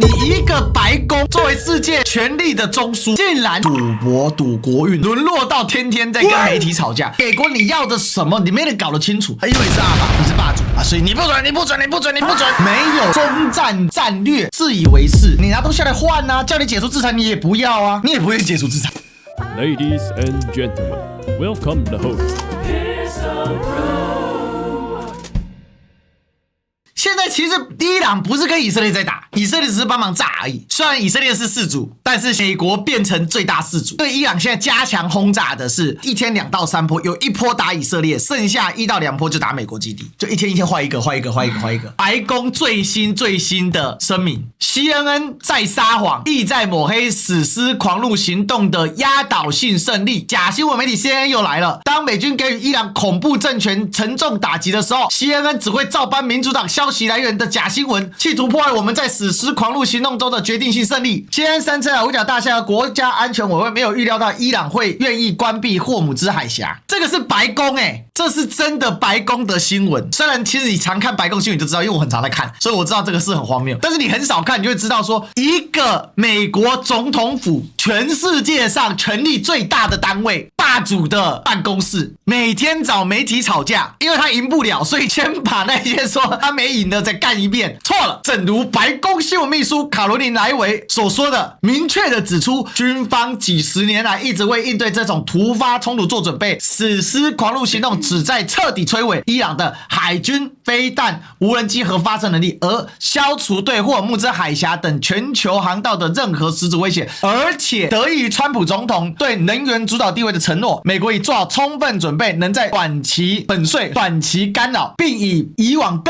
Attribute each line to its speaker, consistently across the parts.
Speaker 1: 你一个白宫作为世界权力的中枢，竟然赌博赌国运，沦落到天天在跟媒体吵架。给国你要的什么，你没人搞得清楚。因为你是阿爸，你是霸主啊，所以你不准，你不准，你不准，你不准。没有中战战略，自以为是。你拿东西来换啊，叫你解除制裁你也不要啊，你也不愿意解除制裁。
Speaker 2: Ladies and gentlemen, welcome the host.
Speaker 1: 现在其实伊朗不是跟以色列在打，以色列只是帮忙炸而已。虽然以色列是4组，但是美国变成最大4组。对伊朗现在加强轰炸的是一天2到3波，有1波打以色列，剩下1到2波就打美国基地，就一天一天换一个。白宫最新的声明 ，CNN 在撒谎，意在抹黑史诗狂怒行动的压倒性胜利。假新闻媒体 CNN 又来了，当美军给予伊朗恐怖政权沉重打击的时候 ，CNN 只会照搬民主党消息来源的假新闻，企图破坏我们在史诗狂怒行动中的决定性胜利。CNN声称五角大厦国家安全委员会没有预料到伊朗会愿意关闭霍姆兹海峡，这个是白宫这是真的白宫的新闻。虽然其实你常看白宫新闻你就知道，因为我很常在看，所以我知道这个是很荒谬。但是你很少看，你就会知道说，一个美国总统府，全世界上权力最大的单位，霸主的办公室，每天找媒体吵架，因为他赢不了，所以先把那些说他没赢的再干一遍。错了，正如白宫新闻秘书卡罗琳莱维所说的，明确的指出，军方几十年来一直为应对这种突发冲突做准备，史诗狂怒行动旨在彻底摧毁伊朗的海军、飞弹、无人机核发射能力，而消除对霍尔木兹海峡等全球航道的任何实质威胁。而且得益于川普总统对能源主导地位的承诺，美国已做好充分准备，能在短期粉碎、短期干扰，并比以往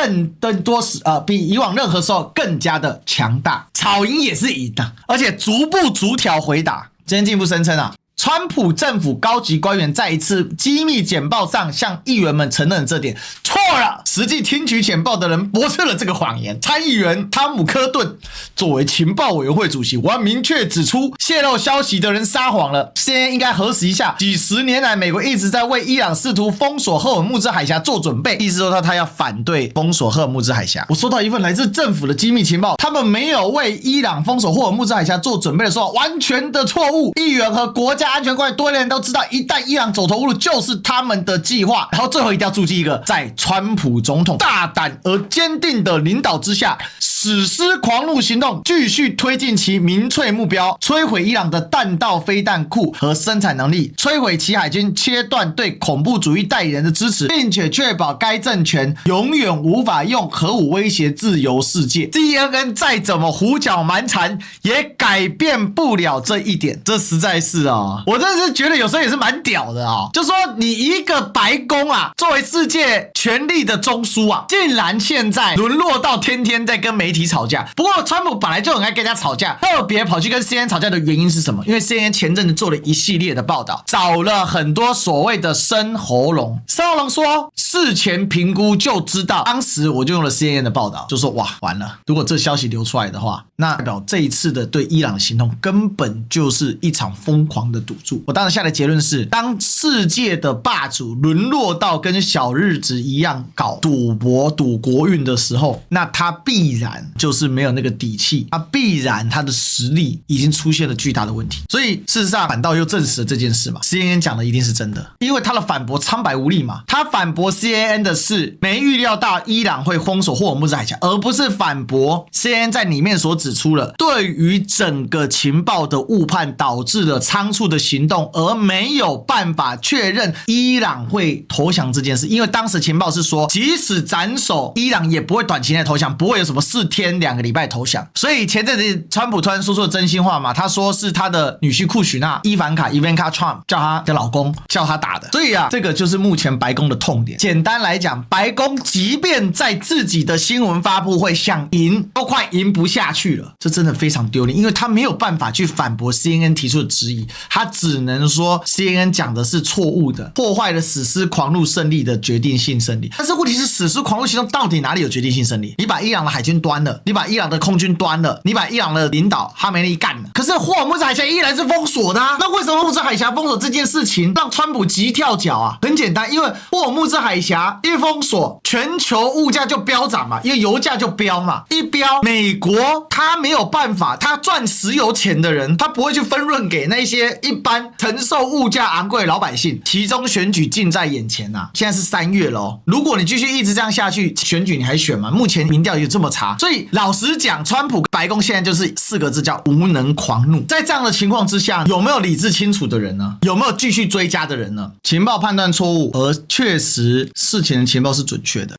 Speaker 1: 任何时候更加的强大。吵赢也是赢的，而且逐步逐条回答。今天进一步声称川普政府高级官员在一次机密简报上向议员们承认这点，错了。实际听取简报的人驳斥了这个谎言。参议员汤姆·科顿作为情报委员会主席，我要明确指出，泄露消息的人撒谎了。CNN 应该核实一下，几十年来美国一直在为伊朗试图封锁赫尔木兹海峡做准备，意思说他要反对封锁赫尔木兹海峡。我收到一份来自政府的机密情报，他们没有为伊朗封锁霍尔木兹海峡做准备的时候，完全的错误。议员和国家安全官多年都知道，一旦伊朗走投无路，就是他们的计划。然后最后一定要注记一个，在川普总统大胆而坚定的领导之下，史诗狂怒行动继续推进其民粹目标，摧毁伊朗的弹道飞弹库和生产能力，摧毁其海军，切断对恐怖主义代理人的支持，并且确保该政权永远无法用核武威胁自由世界。CNN 再怎么胡搅蛮缠，也改变不了这一点。这实在是我真的是觉得有时候也是蛮屌的就说你一个白宫作为世界权力的中枢竟然现在沦落到天天在跟媒体吵架。不过川普本来就很爱跟人家吵架，特别跑去跟 CNN 吵架的原因是什么？因为 CNN 前阵子做了一系列的报道，找了很多所谓的深喉咙说事前评估就知道。当时我就用了 CNN 的报道，就说哇完了，如果这消息流出来的话，那代表这一次的对伊朗的行动根本就是一场疯狂的赌注。我当时下的结论是，当世界的霸主沦落到跟小日子一样搞赌博赌国运的时候，那他必然就是没有那个底气，他必然他的实力已经出现了巨大的问题。所以事实上反倒又证实了这件事嘛， CNN 讲的一定是真的，因为他的反驳苍白无力嘛。他反驳 CNN 的是没预料到伊朗会封锁霍尔木兹海峡，而不是反驳 CNN 在里面所指出了对于整个情报的误判导致了仓促的行动，而没有办法确认伊朗会投降这件事。因为当时情报是说，即使斩首，伊朗也不会短期内投降，不会有什么4天2个礼拜投降。所以前阵子川普突然说出了真心话嘛，他说是他的女婿库许纳伊凡卡 Ivanka Trump 叫他的老公叫他打的。所以这个就是目前白宫的痛点。简单来讲，白宫即便在自己的新闻发布会想赢，都快赢不下去了。这真的非常丢脸，因为他没有办法去反驳 CNN 提出的质疑，他只能说 CNN 讲的是错误的，破坏了史诗狂怒胜利的决定性胜利。但是问题是，史诗狂怒行动到底哪里有决定性胜利？你把伊朗的海军端端了，你把伊朗的空军端了，你把伊朗的领导哈梅内干了。可是霍尔木兹海峡依然是封锁的啊，那为什么霍尔木兹海峡封锁这件事情让川普急跳脚啊？很简单，因为霍尔木兹海峡一封锁，全球物价就飙涨嘛，因为油价就飙嘛，一飙，美国他没有办法，他赚石油钱的人，他不会去分润给那些一般承受物价昂贵的老百姓。其中选举近在眼前啊，现在是3月了哦，如果你继续一直这样下去，选举你还选吗？目前民调也这么差，所以老实讲，川普白宫现在就是4个字叫无能狂怒。在这样的情况之下，有没有理智清楚的人呢？有没有继续追加的人呢？情报判断错误，而确实事前的情报是准确的。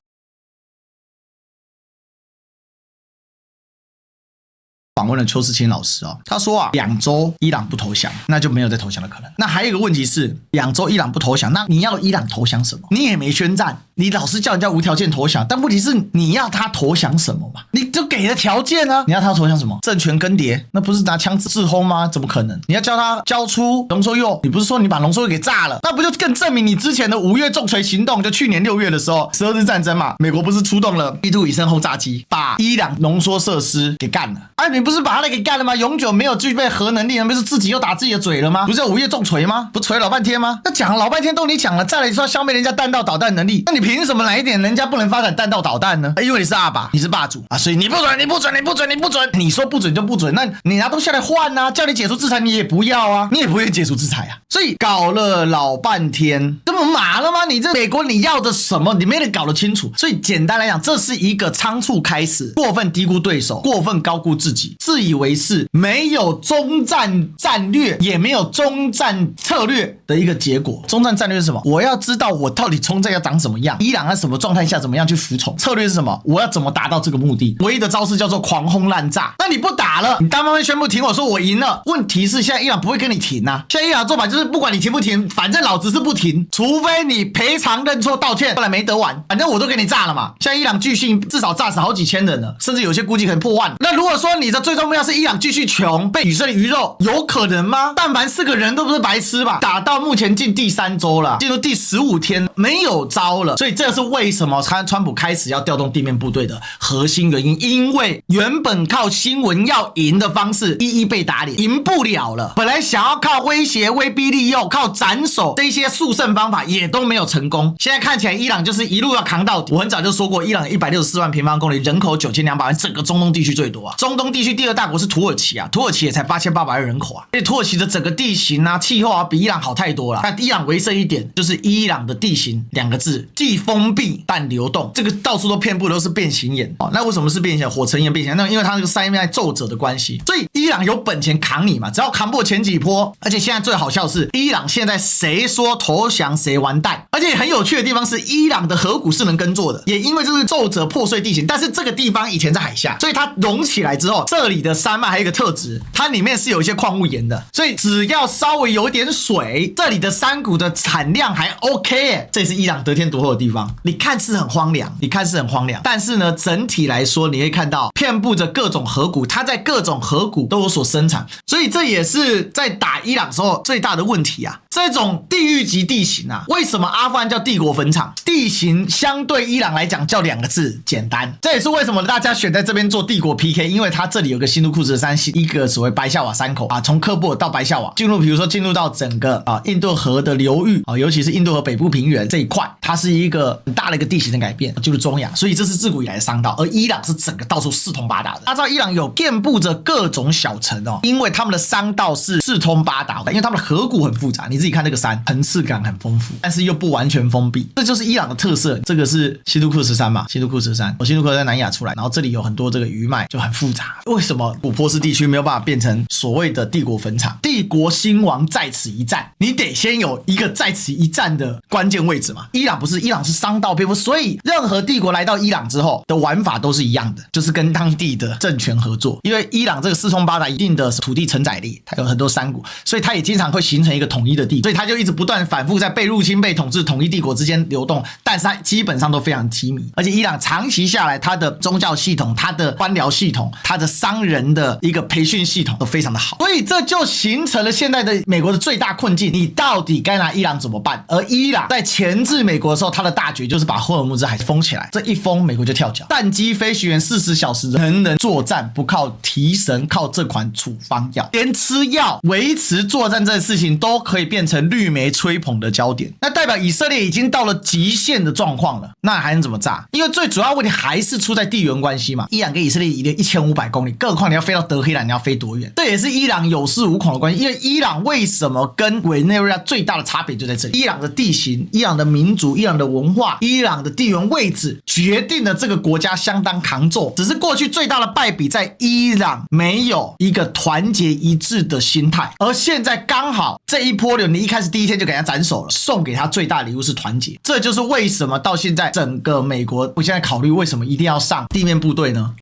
Speaker 1: 访问了邱世清老师哦，他说啊，2周伊朗不投降，那就没有再投降的可能。那还有一个问题是，2周伊朗不投降，那你要伊朗投降什么？你也没宣战，你老是叫人家无条件投降，但问题是你要他投降什么嘛？你就给了条件啊，你要他投降什么？政权更迭，那不是拿枪自轰吗？怎么可能？你要叫他交出龙寿佑，你不是说你把龙寿佑给炸了，那不就更证明你之前的5月重锤行动，就去年6月的时候，12日战争嘛，美国不是出动了 B2 以身轰炸机，把伊朗浓缩设施给干了？啊，你不是把他给干了吗？永久没有具备核能力，不是自己又打自己的嘴了吗？不是有5月重锤吗？不锤老半天吗？那讲了老半天都你讲了，再来说消灭人家弹道导弹能力，那你凭什么哪一点人家不能发展弹道导弹呢？因为你是阿爸，你是霸主啊，所以你不准，你不准，你不准，你不准，你说不准就不准，那你拿东西来换啊，叫你解除制裁你也不要啊，你也不愿意解除制裁啊，所以搞了老半天，这不麻了吗？你这美国你要的什么，你没人搞得清楚。所以简单来讲，这是一个仓促开始，过分低估对手，过分高估自己，自以为是，没有中战战略，也没有中战策略的一个结果。中战战略是什么？我要知道我到底中战要长什么样，伊朗在什么状态下怎么样去服从。策略是什么？我要怎么达到这个目的？唯一的招式叫做狂轰滥炸。那你不打了，你单方面宣布停火，说我赢了。问题是现在伊朗不会跟你停啊，现在伊朗的做法就是不管你停不停，反正老子是不停，除非你赔偿认错道歉，后来没得玩，反正我都给你炸了嘛。现在伊朗巨星至少炸死好几千人了，甚至有些估计可能破万。那如果说你的最终目标是伊朗继续穷，被以色列鱼肉，有可能吗？但凡4个人都不是白痴吧？打到目前进第3周了，进入第15天，没有招了。所以这是为什么川普开始要调动地面部队的核心原因，因为原本靠新闻要赢的方式一一被打脸，赢不了了。本来想要靠威胁、威逼利诱、靠斩首这些速胜方法也都没有成功。现在看起来伊朗就是一路要扛到底。我很早就说过，伊朗164万平方公里，人口9200万，整个中东地区最多啊。中东地区第2大国是土耳其啊，土耳其也才8800万人口啊，而且土耳其的整个地形啊、气候啊比伊朗好太多了。但伊朗唯胜一点就是伊朗的地形2个字，既封闭但流动，这个到处都遍布都是变形岩。那为什么是变形岩？火成岩变形岩，那因为它那个山脉皱褶的关系，所以伊朗有本钱扛你嘛，只要扛过前几波。而且现在最好笑的是，伊朗现在谁说投降谁完蛋。而且很有趣的地方是，伊朗的河谷是能耕作的，也因为这是皱褶破碎地形，但是这个地方以前在海下，所以它融起来之后，这里的山脉还有一个特质，它里面是有一些矿物盐的，所以只要稍微有一点水，这里的山谷的产量还 OK 耶。这也是伊朗得天独厚的地方。你看似很荒凉，但是呢，整体来说你会看到遍布着各种河谷，它在各种河谷都有所生产，所以这也是在打伊朗时候最大的问题啊。这种地狱级地形啊，为什么阿富汗叫帝国坟场？地形相对伊朗来讲叫2个字，简单。这也是为什么大家选在这边做帝国 PK， 因为它这里有个新都库什山，一个所谓白夏瓦山口啊，从喀布尔到白夏瓦，比如说进入到整个印度河的流域啊，尤其是印度河北部平原这一块，它是一个很大的一个地形的改变，就是中亚，所以这是自古以来的商道。而伊朗是整个到处四通八达的。大家知道伊朗有遍布着各种小城哦，因为他们的商道是四通八达的，因为他们的河谷很复杂，你自己看这个山，层次感很丰富，但是又不完全封闭，这就是伊朗的特色。这个是西都库什山嘛，西都库什山，西都库什在南亚出来，然后这里有很多这个余脉，就很复杂。为什么古波斯地区没有办法变成所谓的帝国坟场？帝国兴亡在此一战，你得先有一个在此一战的关键位置嘛。伊朗不是，伊朗是商道遍布，所以任何帝国来到伊朗之后的玩法都是一样的，就是跟当地的政权合作。因为伊朗这个四通八达，一定的土地承载力，它有很多山谷，所以它也经常会形成一个统一的地，所以它就一直不断反复在被入侵、被统治、统一帝国之间流动，但是它基本上都非常机密。而且伊朗长期下来，它的宗教系统、它的官僚系统、它的商帮人的一个培训系统都非常的好，所以这就形成了现在的美国的最大困境，你到底该拿伊朗怎么办？而伊朗在钳制美国的时候，他的大绝就是把霍尔木兹海封起来，这一封美国就跳脚，战机飞行员40小时能作战，不靠提神，靠这款处方药，连吃药维持作战这件事情都可以变成绿媒吹捧的焦点，那代表以色列已经到了极限的状况了，那还能怎么炸？因为最主要问题还是出在地缘关系嘛，伊朗跟以色列离得1500公里，更何况你要飞到德黑兰，你要飞多远？这也是伊朗有恃无恐的关系，因为伊朗为什么跟委内瑞拉最大的差别就在这里，伊朗的地形、伊朗的民族、伊朗的文化、伊朗的地缘位置决定了这个国家相当抗揍，只是过去最大的败笔在伊朗没有一个团结一致的心态，而现在刚好这一波流，你一开始第一天就给他斩首了，送给他最大的礼物是团结，这就是为什么到现在整个美国，我现在考虑为什么一定要上地面部队呢？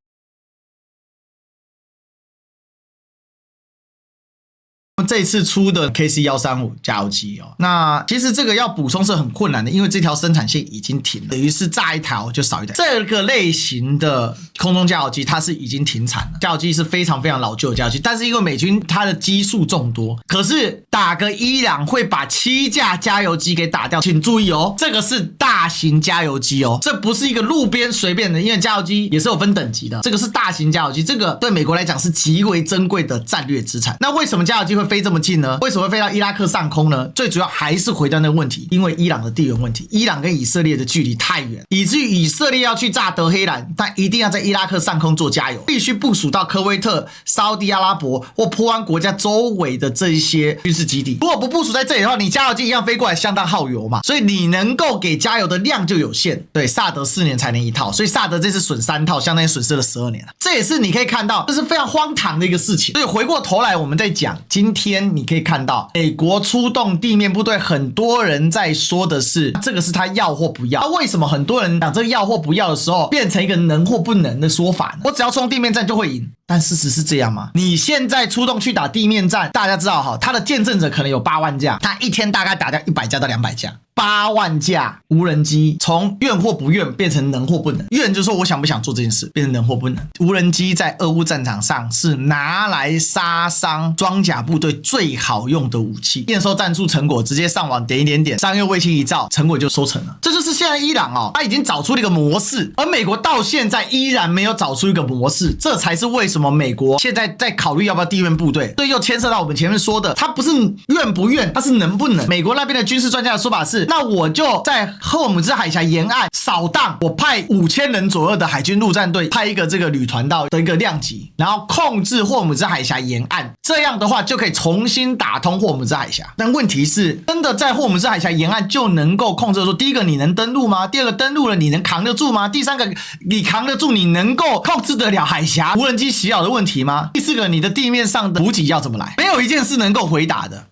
Speaker 1: 这次出的 KC-135 加油机哦，那其实这个要补充是很困难的，因为这条生产线已经停了，等于是炸一条就少一台。这个类型的空中加油机它是已经停产了，加油机是非常非常老旧的加油机，但是因为美军它的基数众多，可是打个伊朗会把7架加油机给打掉，请注意哦，这个是大型加油机哦，这不是一个路边随便的，因为加油机也是有分等级的，这个是大型加油机，这个对美国来讲是极为珍贵的战略资产。那为什么加油机会飞这么近呢？为什么会飞到伊拉克上空呢？最主要还是回到那个问题，因为伊朗的地缘问题，伊朗跟以色列的距离太远，以至于以色列要去炸德黑兰，但一定要在伊拉克上空做加油，必须部署到科威特、沙烏地阿拉伯或波湾国家周围的这一些军事基地。如果不部署在这里的话，你加油机一样飞过来，相当耗油嘛，所以你能够给加油的量就有限。对，萨德4年才能一套，所以萨德这次损3套，相当于损失了12年了。这也是你可以看到，这是非常荒唐的一个事情。所以回过头来，我们在讲今天你可以看到美国出动地面部队，很多人在说的是这个是他要或不要。为什么很多人讲这个要或不要的时候变成一个能或不能的说法呢？我只要冲地面战就会赢，但事实是这样吗？你现在出动去打地面战，大家知道哈，他的见证者可能有8万架，他一天大概打掉100架到200架。8万架无人机从愿或不愿变成能或不能，愿就是说我想不想做这件事，变成能或不能。无人机在俄乌战场上是拿来杀伤装甲部队最好用的武器，验收战术成果直接上网点一点点，商业卫星一照，成果就收成了。这就是现在伊朗哦，他已经找出了一个模式，而美国到现在依然没有找出一个模式，这才是为什么美国现在在考虑要不要地面部队。所以又牵涉到我们前面说的，他不是愿不愿，他是能不能。美国那边的军事专家的说法是，那我就在霍尔木兹海峡沿岸扫荡，我派5000人左右的海军陆战队，派一个这个旅团到的一个量级，然后控制霍尔木兹海峡沿岸，这样的话就可以重新打通霍尔木兹海峡。但问题是，真的在霍尔木兹海峡沿岸就能够控制说，第一个你能登陆吗？第二个登陆了你能扛得住吗？第三个你扛得住，你能够控制得了海峡无人机袭扰的问题吗？第四个，你的地面上的补给要怎么来？没有一件事能够回答的。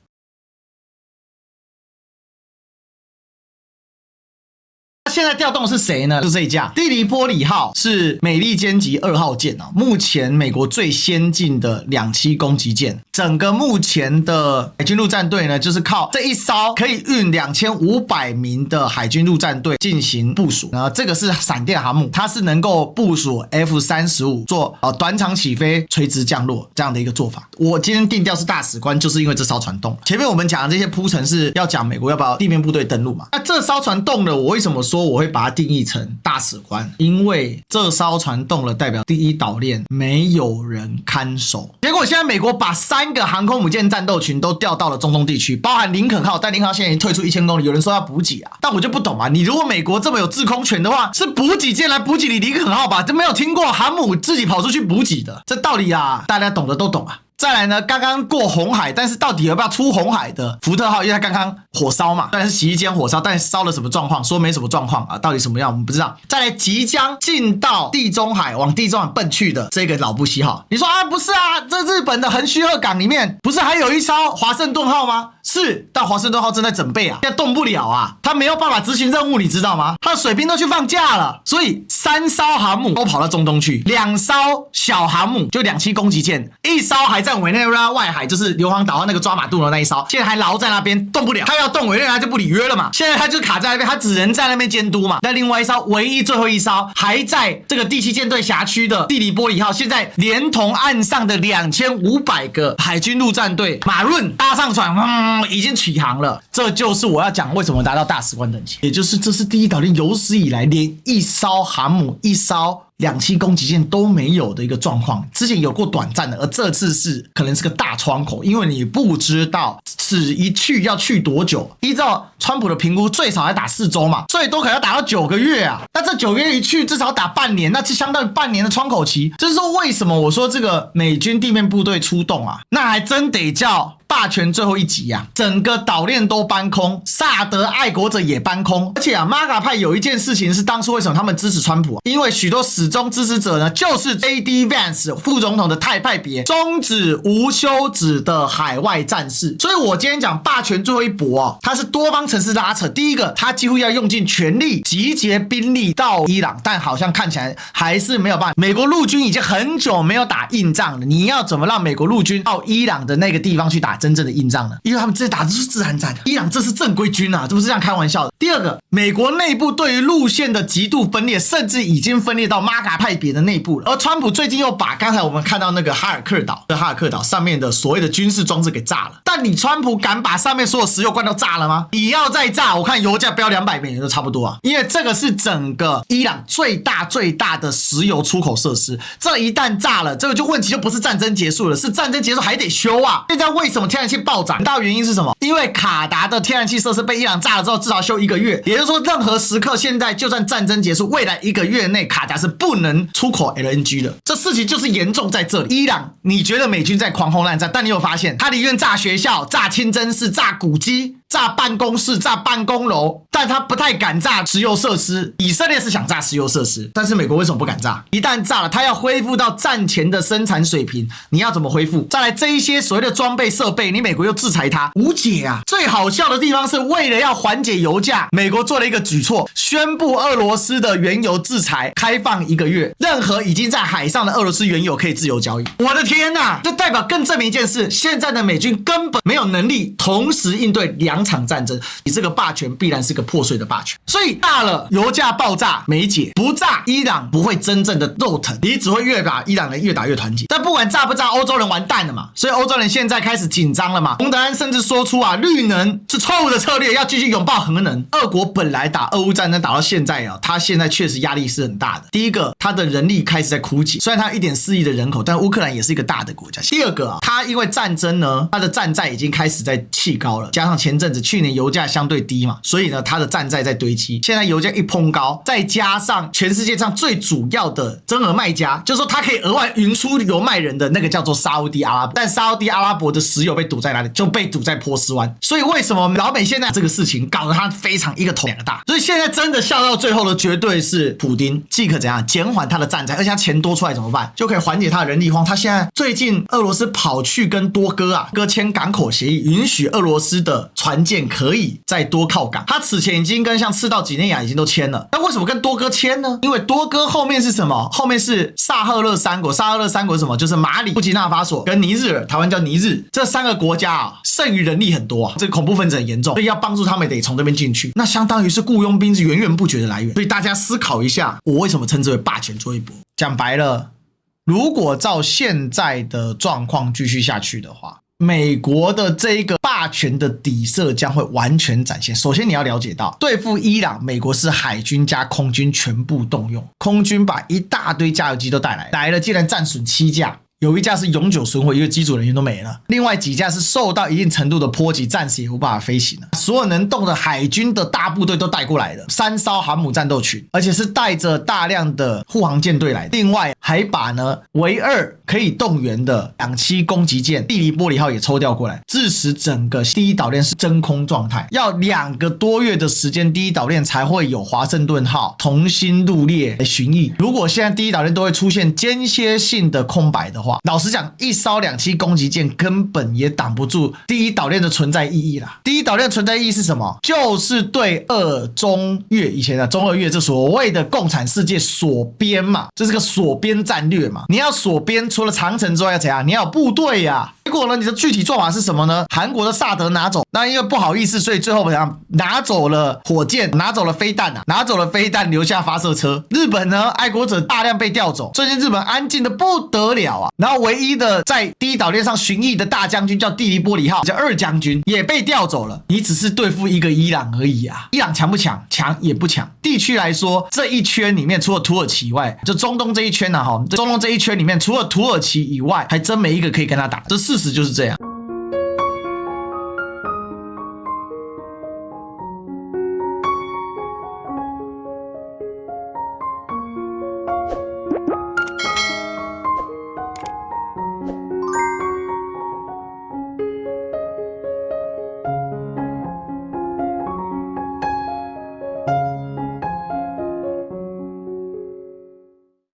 Speaker 1: 现在调动的是谁呢？就是这一架蒂利波里号，是美利坚级2号舰啊，目前美国最先进的2栖攻击舰。整个目前的海军陆战队呢，就是靠这一艘可以运2500名的海军陆战队进行部署。这个是闪电航母，它是能够部署 F-35 做短场起飞、垂直降落这样的一个做法。我今天定调是大使官，就是因为这艘船动了。前面我们讲的这些铺陈是要讲美国要不要地面部队登陆嘛？那这艘船动了，我为什么说我会把它定义成大使官？因为这艘船动了，代表第一岛链没有人看守。结果现在美国把3个航空母舰战斗群都调到了中东地区，包含林肯号，但林肯号现在已经退出1000公里，有人说要补给啊，但我就不懂啊，你如果美国这么有制空权的话，是补给舰来补给你林肯号吧？这没有听过航母自己跑出去补给的，这道理啊，大家懂的都懂啊。再来呢，刚刚过红海，但是到底要不要出红海的福特号，因为它刚刚火烧嘛，当然是洗衣间火烧，但是烧了什么状况？说没什么状况啊，到底什么样我们不知道。再来，即将进到地中海，往地中海奔去的这个老布希号，你说啊，不是啊，这日本的横须贺港里面不是还有一艘华盛顿号吗？是，但华盛顿号正在准备啊，现在动不了啊，他没有办法执行任务，你知道吗？他的水兵都去放假了，所以3艘航母都跑到中东去，2艘小航母就2栖攻击舰，一艘还在委内瑞拉外海，就是硫磺岛上那个抓马杜罗那一艘，现在还牢在那边动不了。他要动委内瑞拉就不履约了嘛，现在他就卡在那边，他只能在那边监督嘛。那另外一艘唯一最后一艘还在这个第7舰队辖区的蒂里波里号，现在连同岸上的2500个海军陆战队马润搭上船，已经起航了。这就是我要讲为什么达到大使官等级，也就是这是第一岛链有史以来连一艘航母、一艘2栖攻击舰都没有的一个状况。之前有过短暂的，而这次是可能是个大窗口，因为你不知道此一去要去多久。依照川普的评估，最少要打4周嘛，最多可能要打到9个月啊。那这9个月一去，至少打半年，那是相当于半年的窗口期。这是说为什么我说这个美军地面部队出动啊，那还真得叫霸权最后一集啊，整个岛链都搬空，萨德爱国者也搬空。而且啊，马嘎派有一件事情是当初为什么他们支持川普啊，因为许多始终支持者呢，就是 J.D. Vance 副总统的太派别，终止无休止的海外战事。所以我今天讲霸权最后一搏啊，它是多方层次拉扯。第一个，他几乎要用尽全力集结兵力到伊朗，但好像看起来还是没有办法。美国陆军已经很久没有打硬仗了，你要怎么让美国陆军到伊朗的那个地方去打真正的硬仗呢？因为他们这打的是自然战，伊朗这是正规军啊，这不是这样开玩笑的。第二个，美国内部对于路线的极度分裂，甚至已经分裂到马嘎派别的内部了。而川普最近又把刚才我们看到那个哈尔克岛上面的所谓的军事装置给炸了。但你川普敢把上面所有石油罐都炸了吗？你要再炸，我看油价飙$200都差不多啊。因为这个是整个伊朗最大的石油出口设施，这一旦炸了，这个问题就不是战争结束了，是战争结束还得修啊。现在为什么天然气暴涨？大原因是什么？因为卡达的天然气设施被伊朗炸了之后，至少修1个月，也就是说，任何时刻，现在就算战争结束，未来1个月内，卡达是不能出口 LNG 的。这事情就是严重在这里。伊朗，你觉得美军在狂轰滥炸，但你有发现，他宁愿炸学校、炸清真寺、炸古迹、炸办公室、炸办公楼，但他不太敢炸石油设施。以色列是想炸石油设施，但是美国为什么不敢炸？一旦炸了，他要恢复到战前的生产水平，你要怎么恢复？再来这一些所谓的装备设备，你美国又制裁他，无解啊！最好笑的地方是，为了要缓解油价，美国做了一个举措，宣布俄罗斯的原油制裁开放1个月，任何已经在海上的俄罗斯原油可以自由交易。我的天哪！这代表更证明一件事，现在的美军根本没有能力同时应对2场战争，你这个霸权必然是个破碎的霸权。所以大了，油价爆炸没解，不炸伊朗不会真正的肉疼，你只会越把伊朗人越打越团结。但不管炸不炸，欧洲人完蛋了嘛，所以欧洲人现在开始紧张了嘛。洪德安甚至说出啊，绿能是错误的策略，要继续拥抱核能。俄国本来打俄乌战争打到现在啊，他现在确实压力是很大的。第一个，他的人力开始在枯竭，虽然他1.4亿的人口，但乌克兰也是一个大的国家。第二个啊，他因为战争呢，他的战债已经开始在气高了，加上前阵子去年油价相对低嘛，所以呢，他的战债在堆积。现在油价一碰高，再加上全世界上最主要的增额卖家，就是说他可以额外匀出油卖人的那个叫做沙烏地阿拉伯，但沙烏地阿拉伯的石油被堵在哪里？就被堵在波斯湾。所以为什么老美现在这个事情搞得他非常一个头两个大？所以现在真的笑到最后的绝对是普丁，即可怎样减缓他的战债，而且他钱多出来怎么办？就可以缓解他的人力荒。他现在最近俄罗斯跑去跟多哥签港口协议，允许俄罗斯的船舰可以再多靠港。他此前已经跟像赤道几内亚已经都签了，那为什么跟多哥签呢？因为多哥后面是什么？后面是萨赫勒三国。萨赫勒三国是什么？就是马里、布吉纳法索跟尼日尔，台湾叫尼日，这3个国家啊，剩余人力很多啊，这个恐怖分子很严重，所以要帮助他们得从这边进去。那相当于是雇佣兵是源源不绝的来源。所以大家思考一下，我为什么称之为霸权最后一搏？讲白了，如果照现在的状况继续下去的话，美国的这一个霸权的底色将会完全展现。首先你要了解到，对付伊朗，美国是海军加空军全部动用，空军把一大堆加油机都带来了，竟然战损7架。有1架是永久损毁，因为机组人员都没了。另外几架是受到一定程度的波及，暂时也无办法飞行了。所有能动的海军的大部队都带过来了，3艘航母战斗群，而且是带着大量的护航舰队来的。另外还把呢唯2可以动员的2栖攻击舰蒂里波里号也抽调过来，致使整个第一岛链是真空状态。要2个多月的时间，第一岛链才会有华盛顿号重新入列来巡弋。如果现在第一岛链都会出现间歇性的空白的话，话，老实讲，一艘2栖攻击舰根本也挡不住第一岛链的存在意义啦。第一岛链存在意义是什么？就是对中越以前的中俄越这所谓的共产世界锁边嘛，这是个锁边战略嘛。你要锁边，除了长城之外要怎样？你要有部队呀。结果呢，你的具体做法是什么呢？韩国的萨德拿走，那因为不好意思，所以最后怎样？拿走了火箭，拿走了飞弹啊，拿走了飞弹，留下发射车。日本呢，爱国者大量被调走，最近日本安静的不得了啊。然后唯一的在第一岛链上巡弋的大将军叫蒂利波里号，叫2将军，也被调走了。你只是对付一个伊朗而已啊，伊朗强不强？强也不强。地区来说，这一圈里面除了土耳其以外，就中东这一圈啊，中东这一圈里面除了土耳其以外，还真没一个可以跟他打，这事实就是这样。